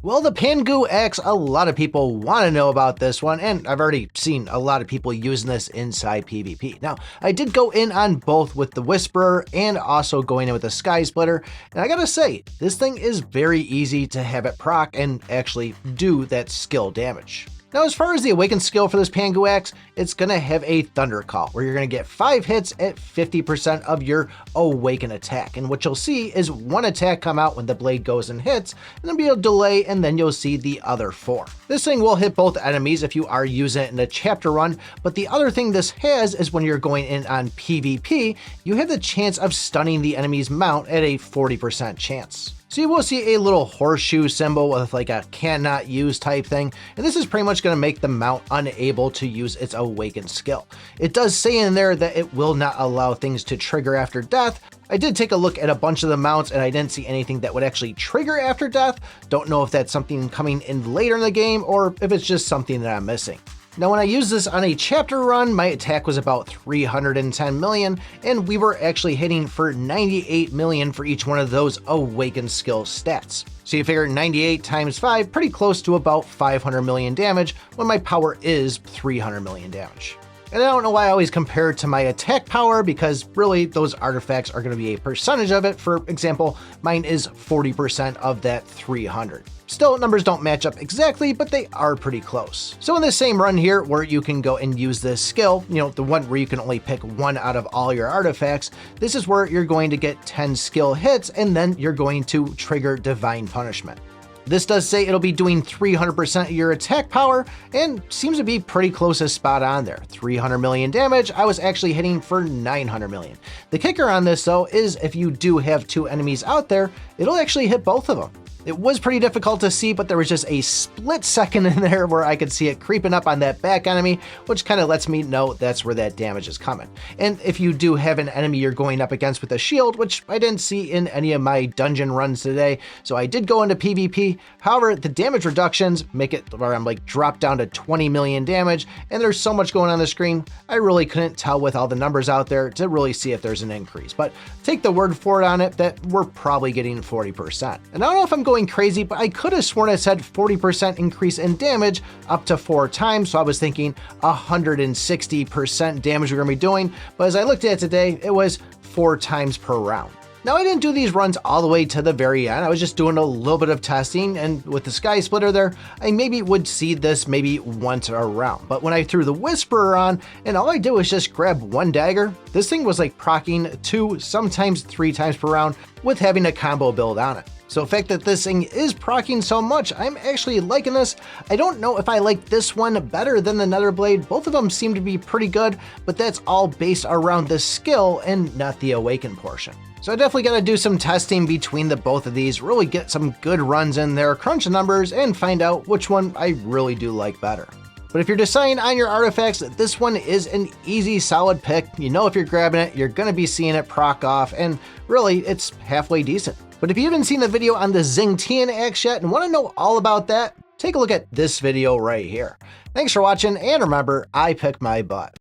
Well, the Pangu X, a lot of people want to know about this one, and I've already seen a lot of people using this inside PvP. Now, I did go in on both with the Whisperer and also going in with the Sky Splitter, and I gotta say, this thing is very easy to have it proc and actually do that skill damage. Now, as far as the Awaken skill for this Pangu Axe, it's going to have a Thunder Call, where you're going to get 5 hits at 50% of your Awaken attack. And what you'll see is one attack come out when the blade goes and hits, and then be a delay, and then you'll see the other 4. This thing will hit both enemies if you are using it in a chapter run, but the other thing this has is when you're going in on PvP, you have the chance of stunning the enemy's mount at a 40% chance. So you will see a little horseshoe symbol with like a cannot use type thing, and this is pretty much going to make the mount unable to use its Awaken skill. It does say in there that it will not allow things to trigger after death. I did take a look at a bunch of the mounts and I didn't see anything that would actually trigger after death. Don't know if that's something coming in later in the game or if it's just something that I'm missing. Now, when I used this on a chapter run, my attack was about 310 million, and we were actually hitting for 98 million for each one of those Awaken skill stats. So you figure 98 times 5, pretty close to about 500 million damage when my power is 300 million damage. And I don't know why I always compare it to my attack power, because really those artifacts are going to be a percentage of it. For example, mine is 40% of that 300. Still, numbers don't match up exactly, but they are pretty close. So in this same run here, where you can go and use this skill, the one where you can only pick one out of all your artifacts, this is where you're going to get 10 skill hits, and then you're going to trigger Divine Punishment. This does say it'll be doing 300% of your attack power, and seems to be pretty close to spot on there. 300 million damage, I was actually hitting for 900 million. The kicker on this though is if you do have 2 enemies out there, it'll actually hit both of them. It was pretty difficult to see, but there was just a split second in there where I could see it creeping up on that back enemy, which kind of lets me know that's where that damage is coming. And if you do have an enemy you're going up against with a shield, which I didn't see in any of my dungeon runs today, so I did go into PvP. However, the damage reductions make it where I'm like dropped down to 20 million damage, and there's so much going on the screen, I really couldn't tell with all the numbers out there to really see if there's an increase. But take the word for it on it that we're probably getting 40%. And I don't know if I'm going crazy, but I could have sworn it said 40% increase in damage up to 4 times, so I was thinking 160% damage we're going to be doing, but as I looked at it today, it was 4 times per round. Now, I didn't do these runs all the way to the very end. I was just doing a little bit of testing, and with the Sky Splitter there, I maybe would see this maybe once a round. But when I threw the Whisperer on, and all I did was just grab one dagger, this thing was like proccing 2, sometimes 3 times per round with having a combo build on it. So the fact that this thing is proccing so much, I'm actually liking this. I don't know if I like this one better than the Nether Blade. Both of them seem to be pretty good, but that's all based around the skill and not the Awaken portion. So I definitely got to do some testing between the both of these, really get some good runs in there, crunch the numbers, and find out which one I really do like better. But if you're deciding on your artifacts, this one is an easy, solid pick. If you're grabbing it, you're going to be seeing it proc off, and really, it's halfway decent. But if you haven't seen the video on the Xingtian axe yet and want to know all about that, take a look at this video right here. Thanks for watching, and remember, I pick my butt.